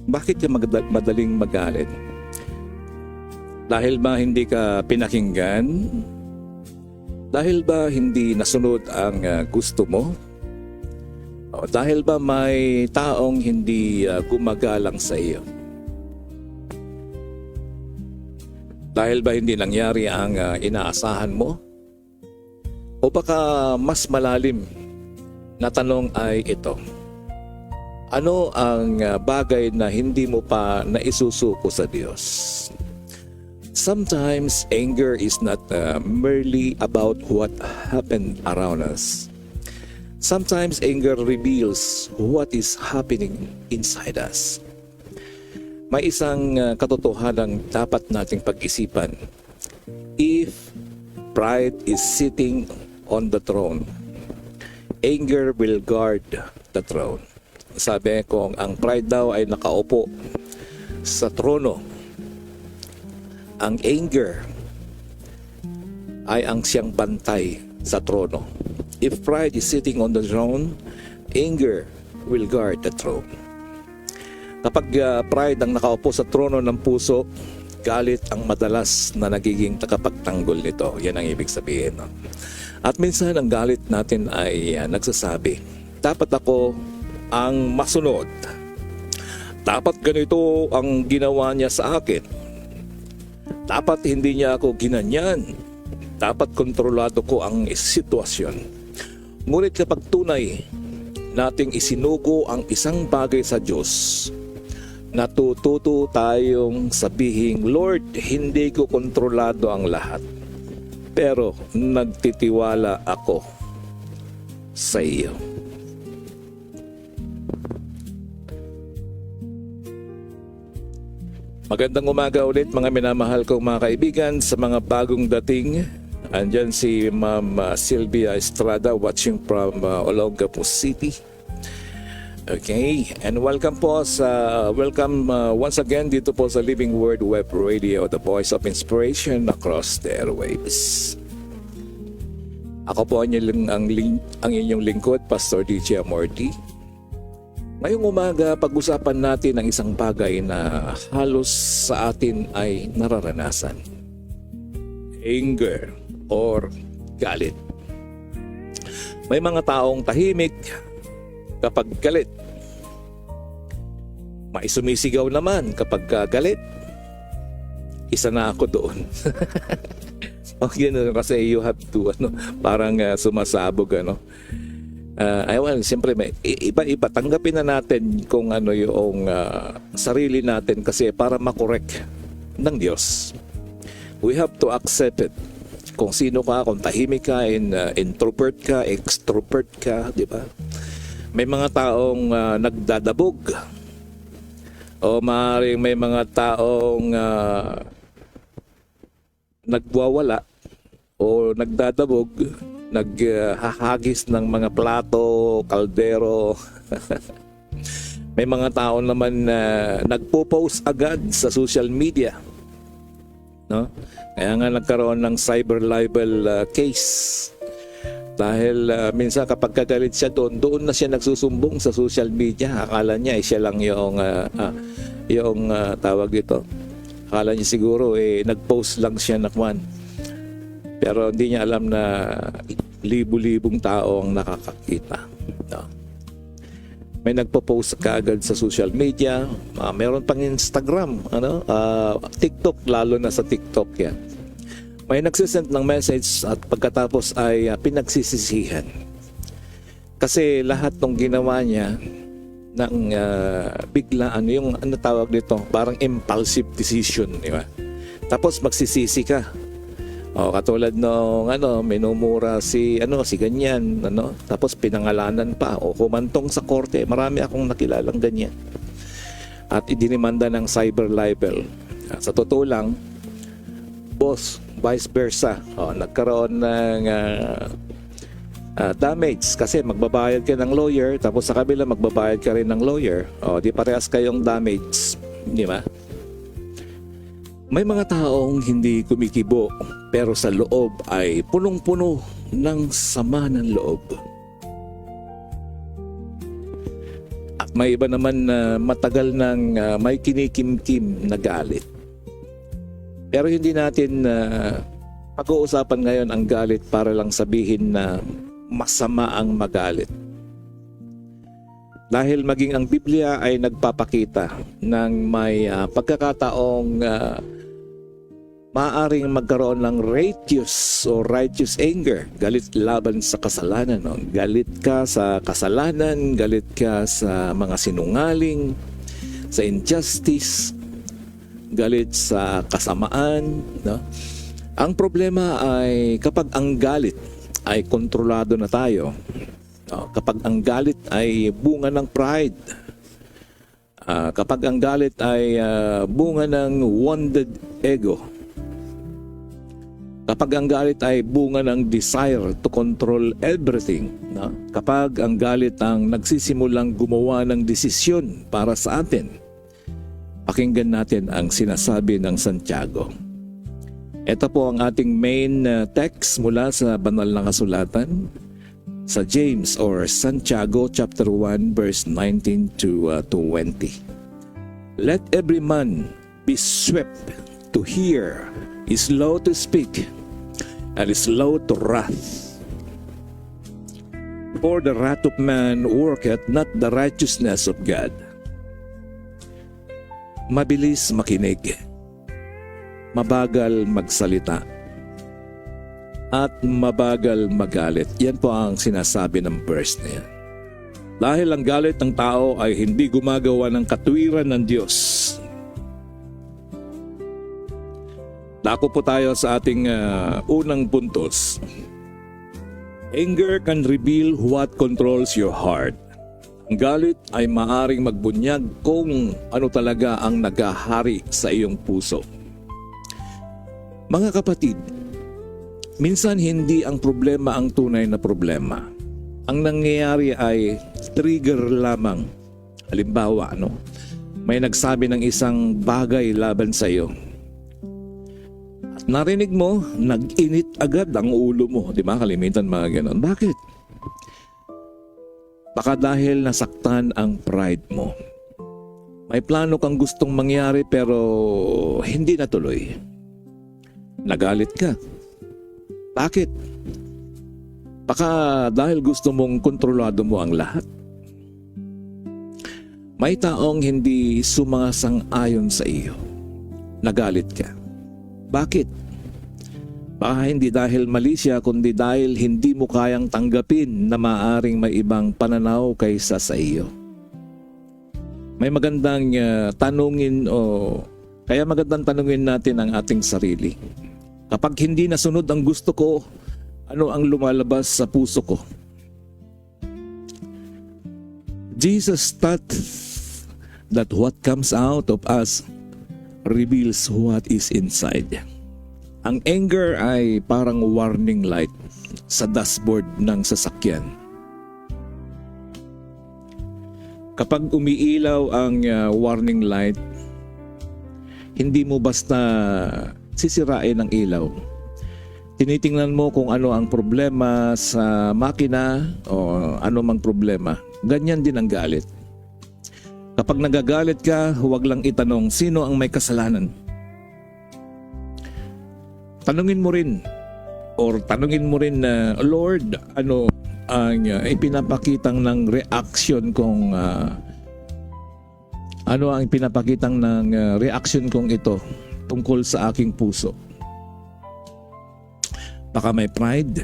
Bakit ka madaling magalit? Dahil ba hindi ka pinakinggan? Dahil ba hindi nasunod ang gusto mo? O dahil ba may taong hindi gumagalang sa iyo? Dahil ba hindi nangyari ang inaasahan mo? O baka mas malalim na tanong ay ito. Ano ang bagay na hindi mo pa naisusuko sa Diyos? Sometimes anger is not merely about what happened around us. Sometimes anger reveals what is happening inside us. May isang katotohanang dapat nating pag-isipan. If pride is sitting on the throne, anger will guard the throne. Sabi kong ang pride daw ay nakaupo sa trono. Ang anger ay ang siyang bantay sa trono. If pride is sitting on the throne, anger will guard the throne. Kapag pride ang nakaupo sa trono ng puso, galit ang madalas na nagiging tagapagtanggol nito. Yan ang ibig sabihin. No? At minsan ang galit natin ay nagsasabi, dapat ako ang masunod. Dapat ganito ang ginawa niya sa akin. Dapat hindi niya ako ginanyan. Dapat kontrolado ko ang sitwasyon. Ngunit kapag tunay nating isinugo ang isang bagay sa Diyos, natututo tayong sabihing, Lord, hindi ko kontrolado ang lahat. Pero nagtitiwala ako sa iyo. Magandang umaga ulit mga minamahal kong mga kaibigan sa mga bagong dating. Andyan si Ma'am Sylvia Estrada watching from Olongapo City. Okay, and welcome once again dito po sa Living Word Web Radio, the voice of inspiration across the airwaves. Ako po ang inyong lingkod, Pastor DJ Amorti. Ngayong umaga, pag-usapan natin ang isang bagay na halos sa atin ay nararanasan. Anger or galit. May mga taong tahimik kapag galit. May sumisigaw naman kapag galit. Isa na ako doon. Okay, kasi you have to parang sumasabog siyempre iba-iba, tanggapin na natin kung ano yung sarili natin kasi para makorek ng Diyos. We have to accept it. Kung sino ka, kung tahimik ka, introvert ka, extrovert ka, di ba? May mga taong nagdadabog o maaaring may mga taong nagwawala o nagdadabog, naghahagis ng mga plato, kaldero. May mga tao naman na nagpo-post agad sa social media. No? Kaya nga nagkaroon ng cyber libel case. Dahil minsan kapag kagalit siya doon na siya nagsusumbong sa social media. Akala niya siya lang yung tawag dito. Akala niya siguro nag-post lang siya na kwan. Pero hindi niya alam na libu-libong tao ang nakakakita. No? May nagpo-post kaagad sa social media. Meron pang Instagram, TikTok, lalo na sa TikTok yan. May nagsisend ng message at pagkatapos ay pinagsisisihan. Kasi lahat ng ginawa niya ng biglaan, yung tawag dito, parang impulsive decision, di ba? Tapos magsisisi ka. Katulad nung minumura si ganyan, tapos pinangalanan pa o kumantong sa korte. Marami akong nakilalang ganyan. At idinimanda ng cyber libel. Sa totoo lang, boss, vice versa. Nagkaroon ng damage kasi magbabayad ka ng lawyer, tapos sa kabila magbabayad ka rin ng lawyer. Di parehas kayong damage, di ba? May mga taong hindi kumikibo pero sa loob ay punong-puno ng sama ng loob. At may iba naman na matagal nang may kinikimkim na galit. Pero hindi natin pag-uusapan ngayon ang galit para lang sabihin na masama ang magalit. Dahil maging ang Biblia ay nagpapakita ng may pagkakataong maaaring magkaroon ng righteous anger. Galit laban sa kasalanan. No? Galit ka sa kasalanan, galit ka sa mga sinungaling, sa injustice, galit sa kasamaan. No? Ang problema ay kapag ang galit ay kontrolado na tayo. No? Kapag ang galit ay bunga ng pride. Kapag ang galit ay bunga ng wounded ego. Kapag ang galit ay bunga ng desire to control everything. No? Kapag ang galit ang nagsisimulang gumawa ng desisyon para sa atin. Pakinggan natin ang sinasabi ng Santiago. Ito po ang ating main text mula sa banal na kasulatan sa James or Santiago chapter 1 verse 19 to 20. Let every man be swift to hear, is slow to speak, and is slow to wrath. For the wrath of man worketh not the righteousness of God. Mabilis makinig, mabagal magsalita, at mabagal magalit. Yan po ang sinasabi ng verse na yan. Dahil ang galit ng tao ay hindi gumagawa ng katuwiran ng Diyos. Dako po tayo sa ating unang puntos. Anger can reveal what controls your heart. Ang galit ay maaring magbunyag kung ano talaga ang naghahari sa iyong puso. Mga kapatid, minsan hindi ang problema ang tunay na problema. Ang nangyayari ay trigger lamang. Halimbawa, may nagsabi ng isang bagay laban sa iyo. At narinig mo, nag-init agad ang ulo mo. Di ba? Kalimitan mga ganon. Bakit? Baka dahil nasaktan ang pride mo. May plano kang gustong mangyari pero hindi natuloy. Nagalit ka. Bakit? Baka dahil gusto mong kontrolado mo ang lahat. May taong hindi sumasang-ayon sa iyo. Nagalit ka. Bakit? Baka hindi dahil mali siya kundi dahil hindi mo kayang tanggapin na maaring may ibang pananaw kaysa sa iyo. May magandang tanungin kaya magandang tanungin natin ang ating sarili. Kapag hindi nasunod ang gusto ko, ano ang lumalabas sa puso ko? Jesus taught that what comes out of us reveals what is inside. Ang anger ay parang warning light sa dashboard ng sasakyan. Kapag umiilaw ang warning light, hindi mo basta sisirain ang ilaw. Tinitingnan mo kung ano ang problema sa makina o ano mang problema. Ganyan din ang galit. Kapag nagagalit ka, huwag lang itanong sino ang may kasalanan. Tanungin mo rin na Lord, ano ang ipinapakitang ng reaction kong reaction kong ito tungkol sa aking puso. Baka may pride,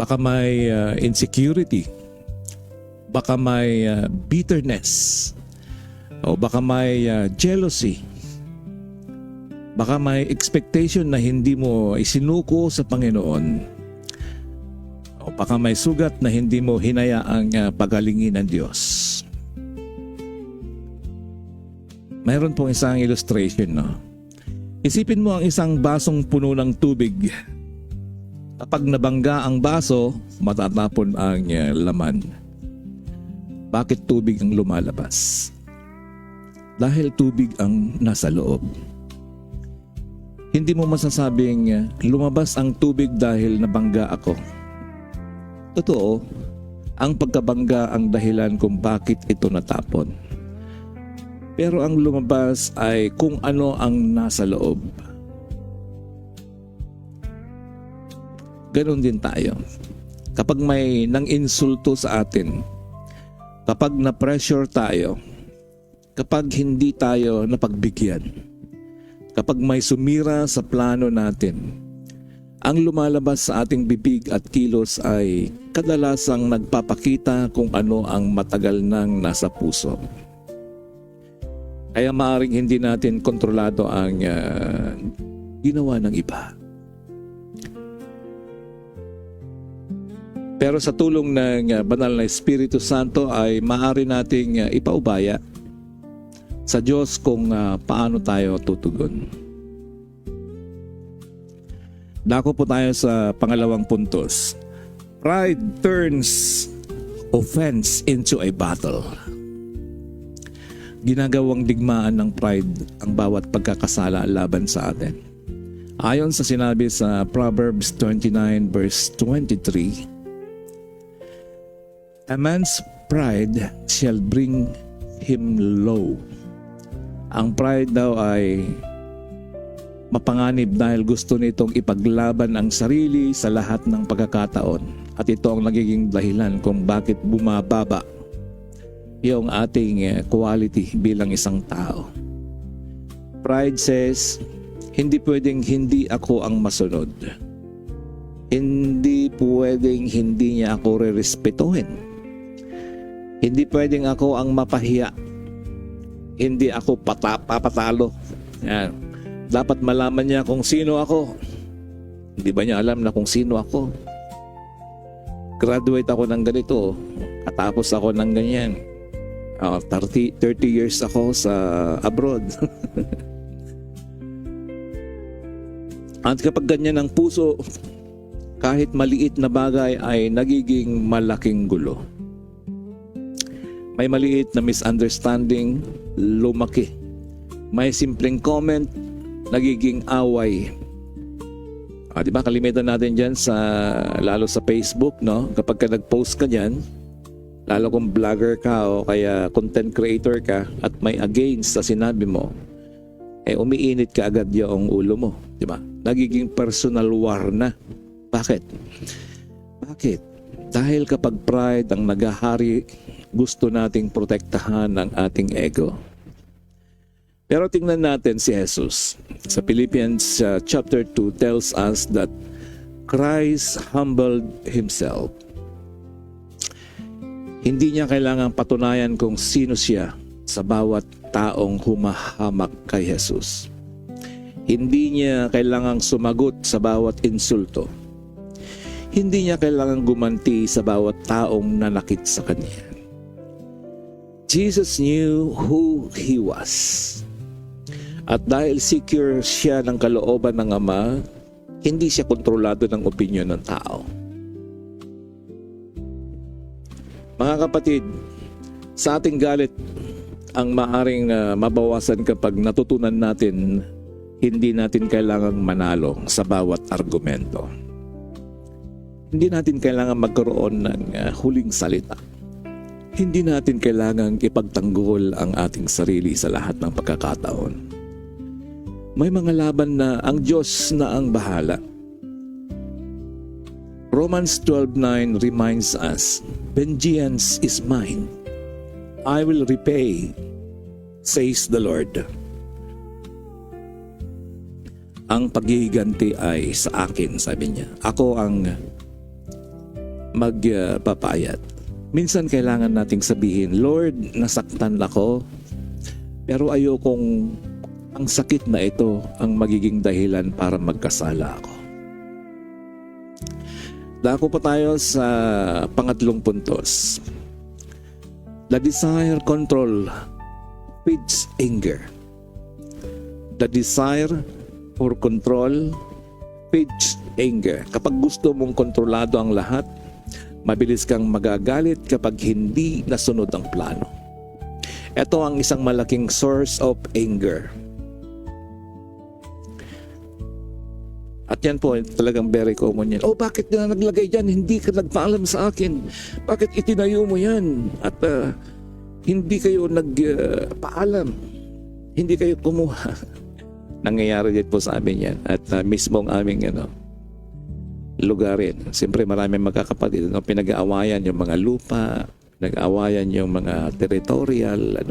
baka may insecurity, baka may bitterness, o baka may jealousy. Baka may expectation na hindi mo isinuko sa Panginoon. O baka may sugat na hindi mo hinayaang pagalingin ng Diyos. Mayroon pong isang illustration. Isipin mo ang isang basong puno ng tubig. Kapag nabangga ang baso, matatapon ang laman. Bakit tubig ang lumalabas? Dahil tubig ang nasa loob. Hindi mo masasabing lumabas ang tubig dahil nabangga ako. Totoo, ang pagkabangga ang dahilan kung bakit ito natapon. Pero ang lumabas ay kung ano ang nasa loob. Ganon din tayo. Kapag may nang-insulto sa atin, kapag na-pressure tayo, kapag hindi tayo napagbigyan, kapag may sumira sa plano natin, ang lumalabas sa ating bibig at kilos ay kadalasang nagpapakita kung ano ang matagal nang nasa puso. Kaya maaaring hindi natin kontrolado ang ginawa ng iba. Pero sa tulong ng banal na Espiritu Santo ay maaari nating ipaubaya sa Diyos kung paano tayo tutugon. Dako po tayo sa pangalawang puntos. Pride turns offense into a battle. Ginagawang digmaan ng pride ang bawat pagkakasala laban sa atin. Ayon sa sinabi sa Proverbs 29 verse 23, "A man's pride shall bring him low." Ang pride daw ay mapanganib dahil gusto nitong ipaglaban ang sarili sa lahat ng pagkakataon. At ito ang nagiging dahilan kung bakit bumababa yung ating quality bilang isang tao. Pride says, hindi pwedeng hindi ako ang masunod. Hindi pwedeng hindi niya ako re-respetuhin. Hindi pwedeng ako ang mapahiya. Hindi ako papatalo. Yan. Dapat malaman niya kung sino ako. Hindi ba niya alam na kung sino ako? Graduate ako ng ganito. Katapos ako ng ganyan. 30 years ako sa abroad. At kapag ganyan ang puso, kahit maliit na bagay ay nagiging malaking gulo. May maliit na misunderstanding, lumaki. May simpleng comment, nagiging away. Di ba kalimitan natin dyan lalo sa Facebook, no? Kapag ka nag-post ka dyan, lalo kung vlogger ka o kaya content creator ka at may against sa sinabi mo, umiinit ka agad yung ulo mo, di ba? Nagiging personal war na. Bakit? Dahil kapag pride ang nagahari, gusto nating protektahan ang ating ego. Pero tingnan natin si Jesus. Sa Philippians chapter 2 tells us that Christ humbled Himself. Hindi niya kailangang patunayan kung sino siya sa bawat taong humahamak kay Jesus. Hindi niya kailangang sumagot sa bawat insulto. Hindi niya kailangang gumanti sa bawat taong nanakit sa Kanya. Jesus knew who He was. At dahil secure siya ng kalooban ng Ama, hindi siya kontrolado ng opinyon ng tao. Mga kapatid, sa ating galit ang maaring mabawasan kapag natutunan natin hindi natin kailangang manalo sa bawat argumento. Hindi natin kailangan magkaroon ng huling salita. Hindi natin kailangang ipagtanggol ang ating sarili sa lahat ng pagkakataon. May mga laban na ang Diyos na ang bahala. Romans 12:9 reminds us, "Vengeance is mine. I will repay, says the Lord." Ang paghihiganti ay sa akin, sabi niya. Ako ang magpapayat. Minsan kailangan nating sabihin, "Lord, nasaktan ako, pero ayokong ang sakit na ito ang magiging dahilan para magkasala ako." Dako pa tayo sa pangatlong puntos. The desire control feeds anger. The desire for control feeds anger. Kapag gusto mong kontrolado ang lahat, mabilis kang magagalit kapag hindi nasunod ang plano. Ito ang isang malaking source of anger. At yan po, talagang very common yan. Oh, bakit na naglagay dyan? Hindi ka nagpaalam sa akin. Bakit itinayo mo yan? At hindi kayo nagpaalam. Hindi kayo kumuha. Nangyayari din po sa amin yan. At mismo ang aming lugarin. Siyempre maraming magkakapatid. Pinag-aawayan yung mga lupa, pinag-aawayan yung mga territorial,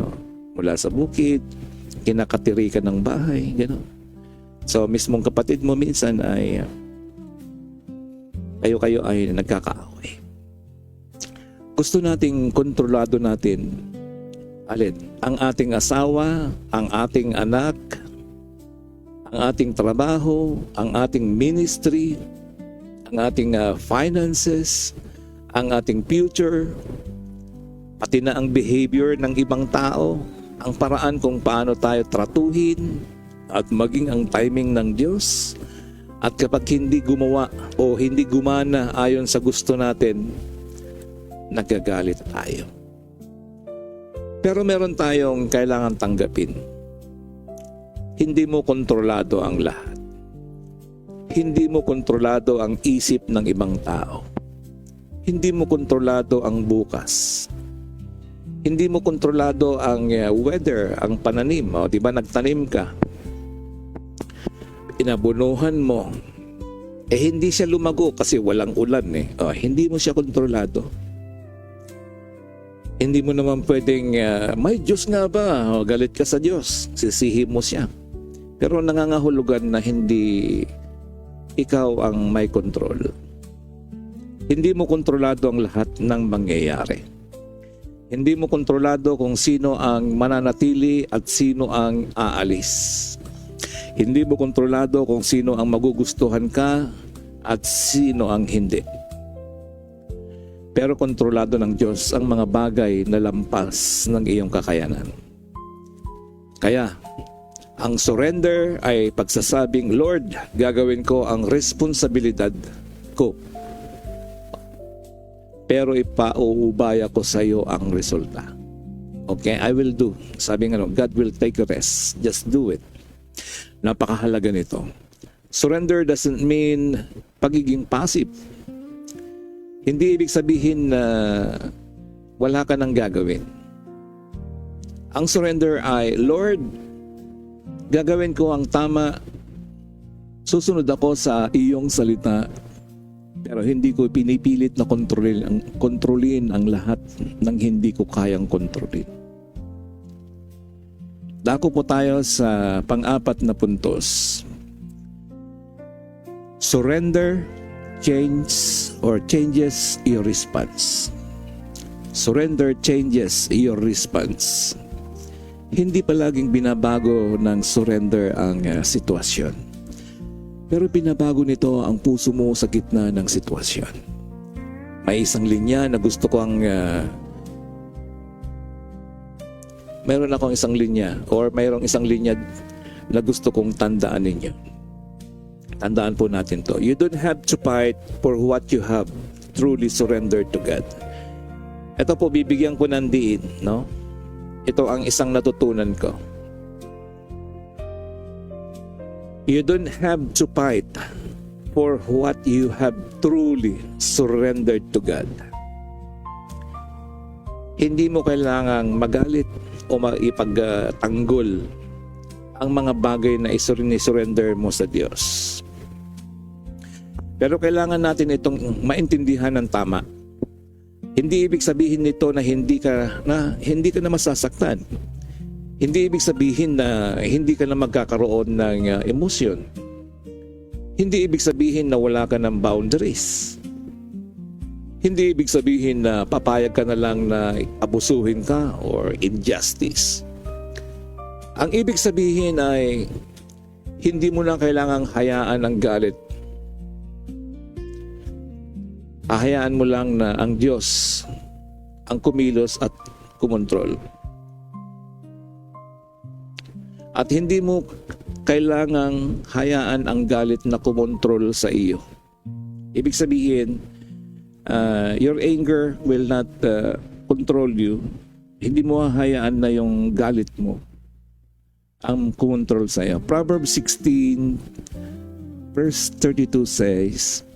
mula sa bukid, kinakatirikan ng bahay, gano'n. So, mismong kapatid mo minsan ay kayo ay nagkakaaway. Gusto nating kontrolado natin ang ating asawa, ang ating anak, ang ating trabaho, ang ating ministry, ang ating finances, ang ating future, pati na ang behavior ng ibang tao, ang paraan kung paano tayo tratuhin, at maging ang timing ng Diyos. At kapag hindi gumawa o hindi gumana ayon sa gusto natin, nagagalit tayo. Pero meron tayong kailangan tanggapin. Hindi mo kontrolado ang lahat. Hindi mo kontrolado ang isip ng ibang tao. Hindi mo kontrolado ang bukas. Hindi mo kontrolado ang weather, ang pananim. O, di ba nagtanim ka? Inabunuhan mo, hindi siya lumago kasi walang ulan hindi mo siya kontrolado. Hindi mo naman pwedeng may Diyos nga ba? Galit ka sa Diyos, sisihin mo siya. Pero nangangahulugan na hindi ikaw ang may kontrol. Hindi mo kontrolado ang lahat ng mangyayari. Hindi mo kontrolado kung sino ang mananatili at sino ang aalis. Hindi mo kontrolado kung sino ang magugustuhan ka at sino ang hindi. Pero kontrolado ng Diyos ang mga bagay na lampas ng iyong kakayanan. Kaya, ang surrender ay pagsasabing, Lord, gagawin ko ang responsibilidad ko. Pero ipauubaya ko sa iyo ang resulta. Okay, I will do. Sabi nga, God will take a rest. Just do it. Napakahalaga nito. Surrender doesn't mean pagiging passive. Hindi ibig sabihin na wala ka nang gagawin. Ang surrender ay, Lord, gagawin ko ang tama. Susunod ako sa iyong salita. Pero hindi ko pinipilit na kontrolin ang lahat ng hindi ko kayang kontrolin. Dako po tayo sa pang-apat na puntos. Surrender changes your response. Surrender changes your response. Hindi palaging binabago ng surrender ang sitwasyon. Pero binabago nito ang puso mo sa gitna ng sitwasyon. May isang linya na gusto kong mayroon akong isang linya or mayroong isang linya na gusto kong tandaan ninyo. Tandaan po natin to. You don't have to fight for what you have truly surrendered to God. Ito po, bibigyan ko ng diin, no? Ito ang isang natutunan ko. You don't have to fight for what you have truly surrendered to God. Hindi mo kailangang magalit o maipagtanggol ang mga bagay na isurrender mo sa Diyos. Pero kailangan natin itong maintindihan ng tama. Hindi ibig sabihin nito na hindi ka na masasaktan. Hindi ibig sabihin na hindi ka na magkakaroon ng emosyon. Hindi ibig sabihin na wala ka ng boundaries. Hindi ibig sabihin na papayag ka na lang na abusuhin ka or injustice. Ang ibig sabihin ay hindi mo lang kailangang hayaan ang galit. Hayaan mo lang na ang Diyos ang kumilos at kumontrol. At hindi mo kailangang hayaan ang galit na kumontrol sa iyo. Ibig sabihin, your anger will not control you. Hindi mo hahayaan na yung galit mo ang kumontrol sa iyo. Proverbs 16 Verse 32 says,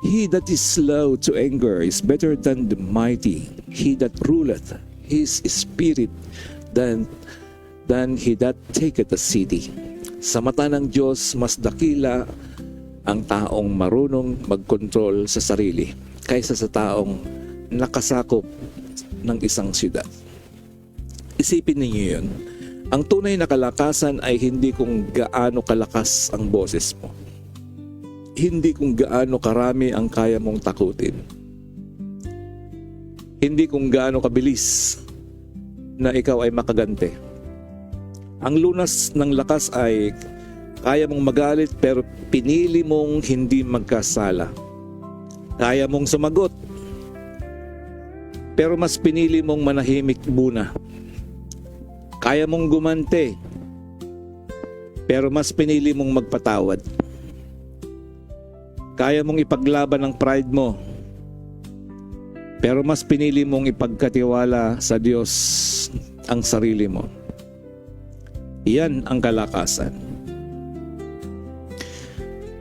He that is slow to anger is better than the mighty. He that ruleth his spirit than he that taketh a city. Sa mata ng Diyos, mas dakila ang taong marunong magkontrol sa sarili kaysa sa taong nakasakop ng isang siyudad. Isipin ninyo yun. Ang tunay na kalakasan ay hindi kung gaano kalakas ang boses mo. Hindi kung gaano karami ang kaya mong takutin. Hindi kung gaano kabilis na ikaw ay makaganti. Ang lunas ng lakas ay kaya mong magalit pero pinili mong hindi magkasala. Kaya mong sumagot pero mas pinili mong manahimik muna. Kaya mong gumante pero mas pinili mong magpatawad. Kaya mong ipaglaban ang pride mo, pero mas pinili mong ipagkatiwala sa Diyos ang sarili mo. Iyan ang kalakasan.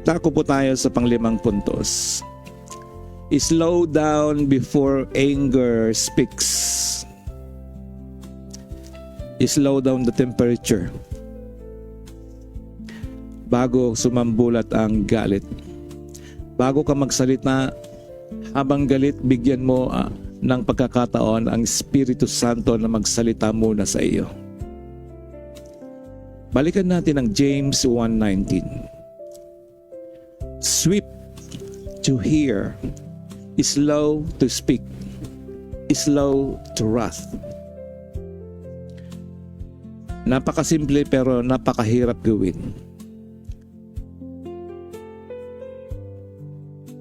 Tako po tayo sa panglimang puntos. Slow down before anger speaks. Slow down the temperature bago sumambulat ang galit. Bago ka magsalita, habang galit, bigyan mo ng pagkakataon ang Espiritu Santo na magsalita muna sa iyo. Balikan natin ang James 1:19. Swift to hear, slow to speak, slow to wrath. Napakasimple pero napakahirap gawin.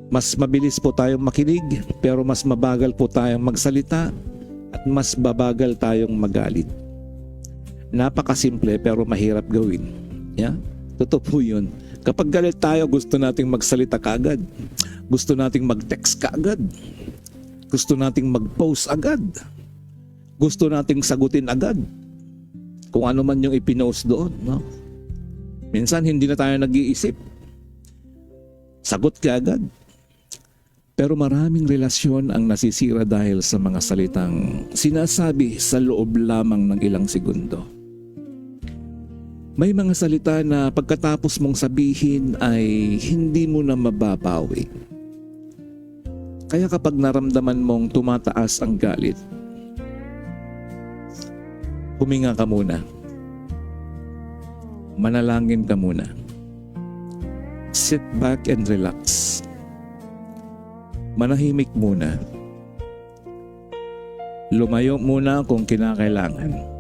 Mas mabilis po tayong makinig, pero mas mabagal po tayong magsalita at mas babagal tayong magalit. Napakasimple pero mahirap gawin. Yeah? Totoo po yun. Kapag galit tayo, gusto nating magsalita kaagad. Gusto nating mag-text kaagad. Gusto nating mag-post agad. Gusto nating sagutin agad. Kung ano man yung ipinost doon. No? Minsan hindi na tayo nag-iisip. Sagot kaagad. Pero maraming relasyon ang nasisira dahil sa mga salitang sinasabi sa loob lamang ng ilang segundo. May mga salita na pagkatapos mong sabihin ay hindi mo na mababawi. Kaya kapag naramdaman mong tumataas ang galit, huminga ka muna. Manalangin ka muna. Sit back and relax. Manahimik muna. Lumayo muna kung kinakailangan.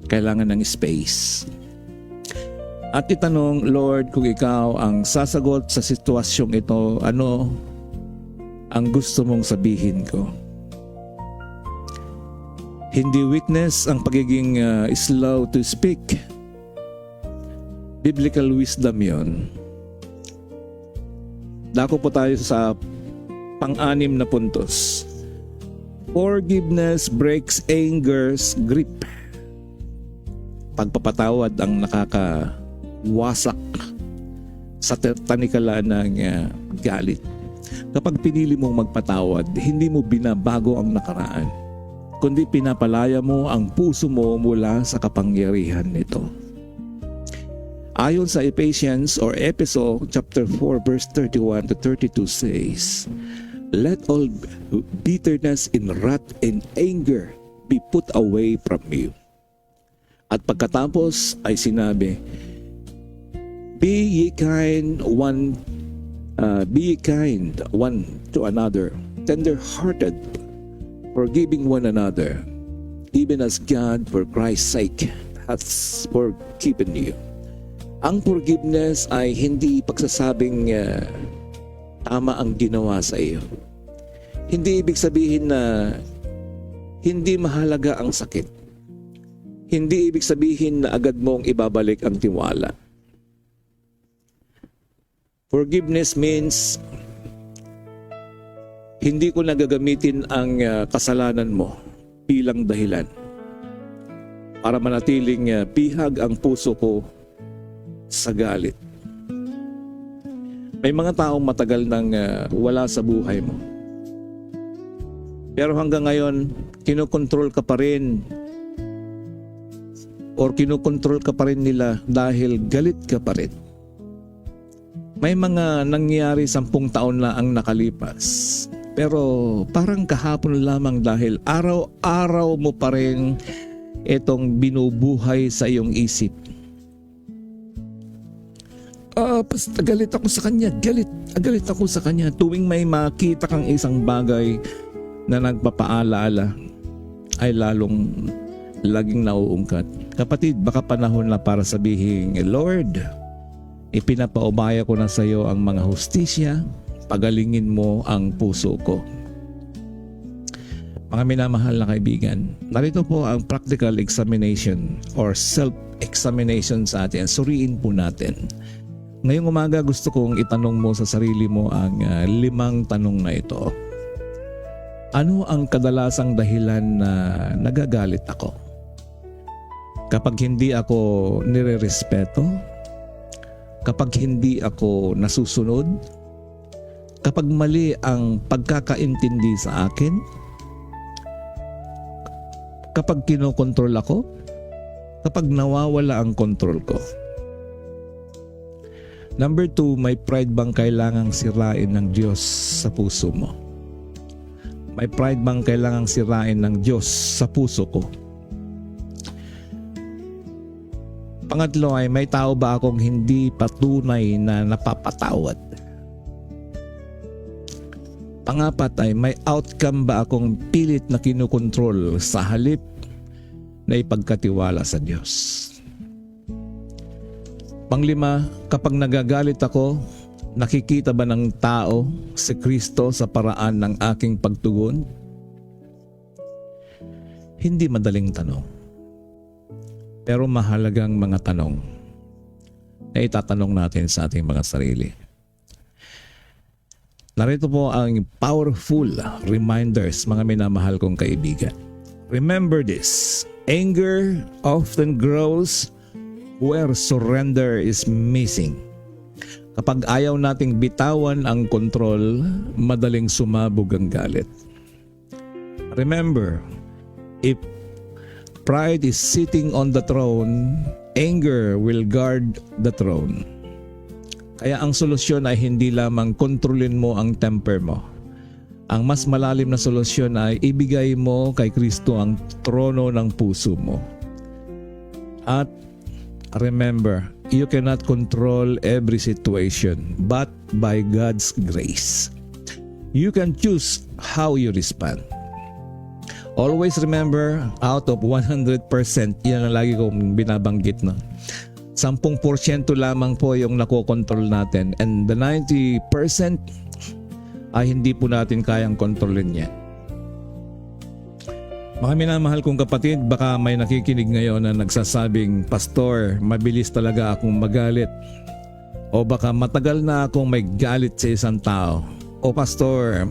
Kailangan ng space. At itanong, Lord, kung ikaw ang sasagot sa sitwasyong ito, ano ang gusto mong sabihin ko? Hindi weakness ang pagiging slow to speak. Biblical wisdom yon. Dako po tayo sa pang-anim na puntos. Forgiveness breaks anger's grip. Pagpapatawad ang nakakawasak sa tanikala ng galit. Kapag pinili mong magpatawad, hindi mo binabago ang nakaraan, kundi pinapalaya mo ang puso mo mula sa kapangyarihan nito. Ayon sa Ephesians or Epistle chapter 4 verse 31 to 32 says, Let all bitterness and wrath and anger be put away from you. At pagkatapos ay sinabi, Be ye kind one to another, tender-hearted, forgiving one another, even as God for Christ's sake hath forgiven you. Ang forgiveness ay hindi pagsasabing tama ang ginawa sa iyo. Hindi ibig sabihin na hindi mahalaga ang sakit. Hindi ibig sabihin na agad mong ibabalik ang tiwala. Forgiveness means hindi ko nagagamitin ang kasalanan mo bilang dahilan para manatiling bihag ang puso ko sa galit. May mga taong matagal nang wala sa buhay mo. Pero hanggang ngayon, kinokontrol ka pa rin or kinokontrol ka pa rin nila dahil galit ka pa rin. May mga nangyari 10 taon na ang nakalipas. Pero parang kahapon lamang dahil araw-araw mo pa rin itong binubuhay sa iyong isip. Basta galit ako sa kanya, galit ako sa kanya. Tuwing may makita kang isang bagay na nagpapaalaala, ay lalong laging nauungkat. Kapatid, baka panahon na para sabihin, Lord, ipinapaubaya ko na sa iyo ang mga hustisya, pagalingin mo ang puso ko. Mga minamahal na kaibigan, narito po ang practical examination or self-examination sa atin. Suriin po natin. Ngayong umaga gusto kong itanong mo sa sarili mo ang 5 tanong na ito. Ano ang kadalasang dahilan na nagagalit ako? Kapag hindi ako nirerespeto? Kapag hindi ako nasusunod? Kapag mali ang pagkakaintindi sa akin? Kapag kinokontrol ako? Kapag nawawala ang kontrol ko? Number 2, may pride bang kailangang sirain ng Diyos sa puso mo? May pride bang kailangang sirain ng Diyos sa puso ko? Pangatlo ay may tao ba akong hindi patunay na napapatawad? Pangapat ay may outcome ba akong pilit na kinukontrol sa halip na ipagkatiwala sa Diyos? Panglima, kapag nagagalit ako, nakikita ba ng tao si Kristo sa paraan ng aking pagtugon? Hindi madaling tanong, pero mahalagang mga tanong na itatanong natin sa ating mga sarili. Narito po ang powerful reminders, mga minamahal kong kaibigan. Remember this, anger often grows where surrender is missing. Kapag ayaw nating bitawan ang kontrol, madaling sumabog ang galit. Remember, if pride is sitting on the throne, anger will guard the throne. Kaya ang solusyon ay hindi lamang kontrolin mo ang temper mo. Ang mas malalim na solusyon ay ibigay mo kay Kristo ang trono ng puso mo. At remember, you cannot control every situation, but by God's grace, you can choose how you respond. Always remember, out of 100%, yan ang lagi kong binabanggit, no? 10% lamang po yung nakokontrol natin, and the 90% ay hindi po natin kayang kontrolin yan. Mga minamahal kong kapatid, baka may nakikinig ngayon na nagsasabing, Pastor, mabilis talaga akong magalit. O baka matagal na akong may galit sa isang tao. O Pastor,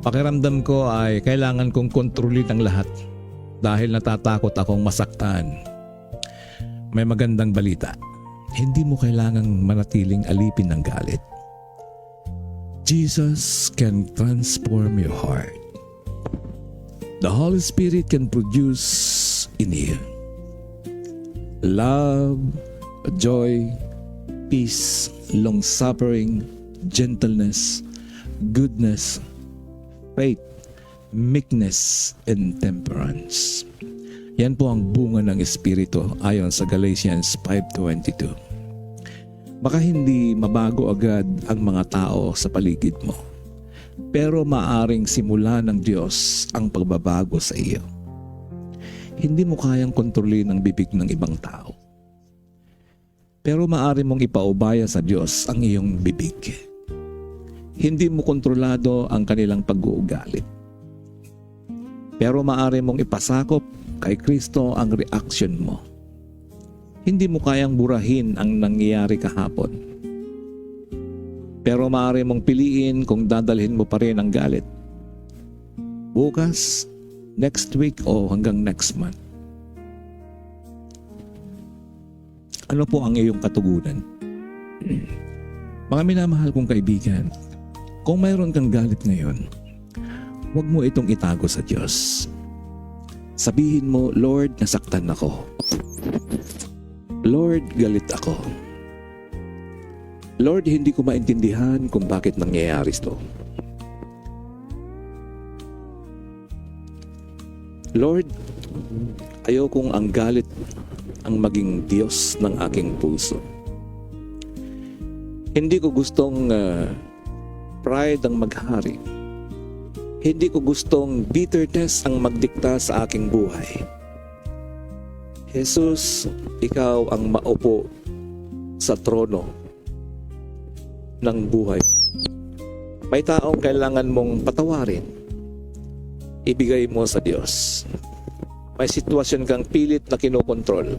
pakiramdam ko ay kailangan kong kontrolin ang lahat dahil natatakot akong masaktan. May magandang balita. Hindi mo kailangang manatiling alipin ng galit. Jesus can transform your heart. The Holy Spirit can produce in you love, joy, peace, long-suffering, gentleness, goodness, faith, meekness, and temperance. Yan po ang bunga ng Espiritu ayon sa Galatians 5:22. Baka hindi mabago agad ang mga tao sa paligid mo, pero maaring simula ng Diyos ang pagbabago sa iyo. Hindi mo kayang kontrolin ang bibig ng ibang tao, pero maaari mong ipaubaya sa Diyos ang iyong bibig. Hindi mo kontrolado ang kanilang pag-uugali, pero maaari mong ipasakop kay Kristo ang reaksyon mo. Hindi mo kayang burahin ang nangyayari kahapon, pero maaari mong piliin kung dadalhin mo pa rin ang galit bukas, next week, o hanggang next month. Ano po ang iyong katugunan? Mga minamahal kong kaibigan, kung mayroon kang galit ngayon, huwag mo itong itago sa Diyos. Sabihin mo, Lord, nasaktan ako. Lord, galit ako. Lord, hindi ko maintindihan kung bakit nangyayari ito. Lord, ayokong ang galit ang maging Diyos ng aking puso. Hindi ko gustong pride ang maghari. Hindi ko gustong bitterness ang magdikta sa aking buhay. Jesus, ikaw ang maupo sa trono ng buhay. May taong kailangan mong patawarin. Ibigay mo sa Diyos. May sitwasyon kang pilit na kinokontrol.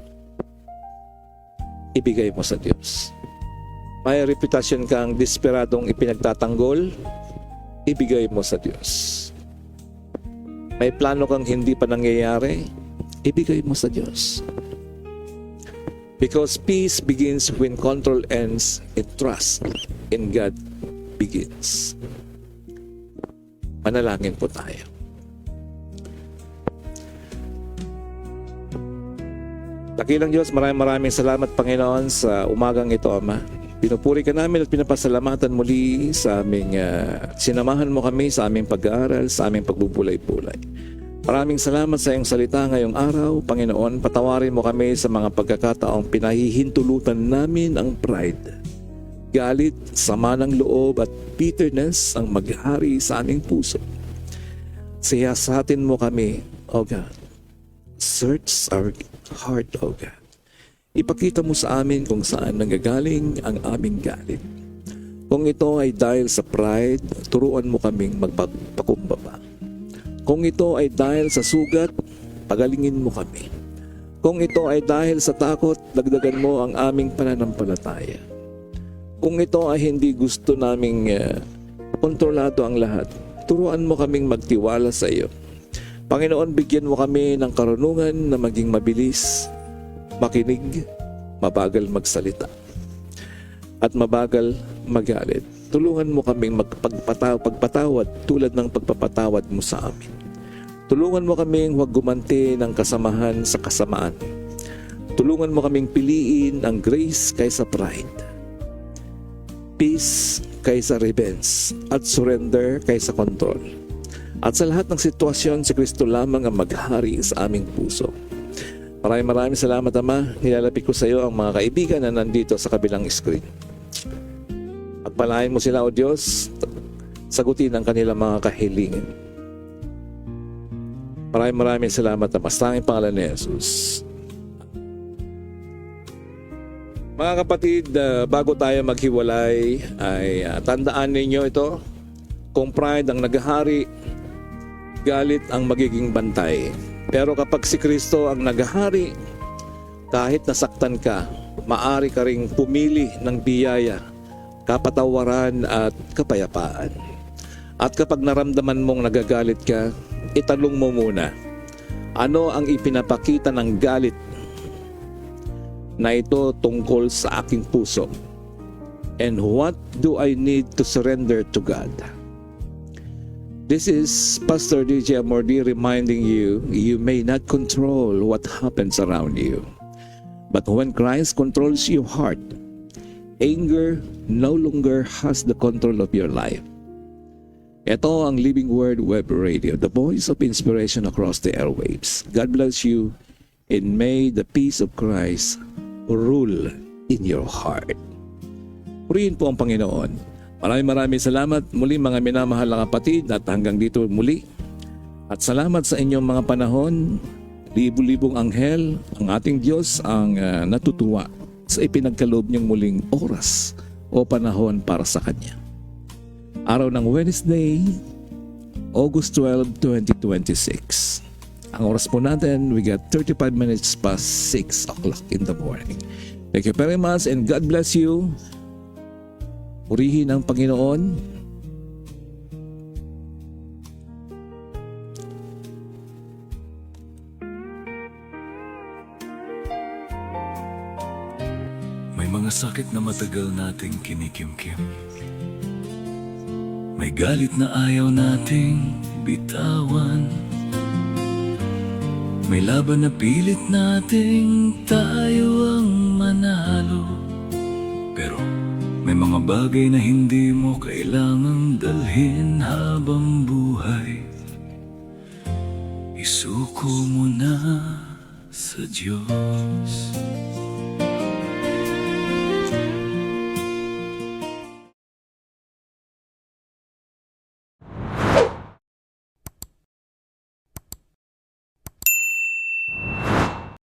Ibigay mo sa Diyos. May reputasyon kang desperadong ipinagtatanggol. Ibigay mo sa Diyos. May plano kang hindi pa nangyayari. Ibigay mo sa Diyos. Because peace begins when control ends and trust in God begins. Manalangin po tayo. Dakilang Diyos, maraming salamat Panginoon sa umagang ito, Ama. Pinupuri ka namin at pinapasalamatan muli sa aming sinamahan mo kami sa aming pag-aaral, sa aming pagbubulay-bulay. Maraming salamat sa iyong salita ngayong araw. Panginoon, patawarin mo kami sa mga pagkakataong pinahihintulutan namin ang pride, galit, sama ng loob at bitterness ang maghari sa aming puso. Siyasatin mo kami, O God. Search our heart, O God. Ipakita mo sa amin kung saan nanggagaling ang aming galit. Kung ito ay dahil sa pride, turuan mo kaming magpakumbaba. Kung ito ay dahil sa sugat, pagalingin mo kami. Kung ito ay dahil sa takot, dagdagan mo ang aming pananampalataya. Kung ito ay hindi gusto naming kontrolado ang lahat, turuan mo kaming magtiwala sa iyo. Panginoon, bigyan mo kami ng karunungan na maging mabilis, makinig, mabagal magsalita, at mabagal magalit. Tulungan mo kaming pagpatawad tulad ng pagpapatawad mo sa amin. Tulungan mo kaming huwag gumanti ng kasamahan sa kasamaan. Tulungan mo kaming piliin ang grace kaysa pride, peace kaysa revenge, at surrender kaysa control. At sa lahat ng sitwasyon, si Kristo lamang ang maghari sa aming puso. Maraming salamat, Ama. Nilalapit ko sa iyo ang mga kaibigan na nandito sa kabilang screen. Pagpalain mo sila, O Diyos, sagutin ang kanilang mga kahilingan. Maraming salamat, Ama. Sa tanging pangalan ni Jesus. Mga kapatid, bago tayo maghiwalay, ay tandaan ninyo ito. Kung pride ang naghahari, galit ang magiging bantay. Pero kapag si Kristo ang naghahari, kahit nasaktan ka, maari ka ring pumili ng biyaya, kapatawaran at kapayapaan. At kapag naramdaman mong nagagalit ka, itanong mo muna, ano ang ipinapakita ng galit na ito tungkol sa aking puso? And what do I need to surrender to God? This is Pastor DJ Amordi reminding you, you may not control what happens around you. But when Christ controls your heart, anger no longer has the control of your life. Ito ang Living Word Web Radio, the voice of inspiration across the airwaves. God bless you, and may the peace of Christ rule in your heart. Purihin po ang Panginoon. Maraming salamat muli mga minamahal na kapatid, at hanggang dito muli. At salamat sa inyong mga panahon. Libu-libong anghel, ang ating Diyos ang natutuwa sa ipinagkaloob niyang muling oras o panahon para sa Kanya. Araw ng Wednesday, August 12, 2026. Ang oras po natin, we got 35 minutes past 6 o'clock in the morning. Thank you very much and God bless you. Purihin ang Panginoon. May mga sakit na matagal nating kinikimkim. May galit na ayaw nating bitawan. May laban na pilit nating tayo ang manalo. Pero may mga bagay na hindi mo kailangang dalhin habang buhay. Isuko mo na sa Diyos.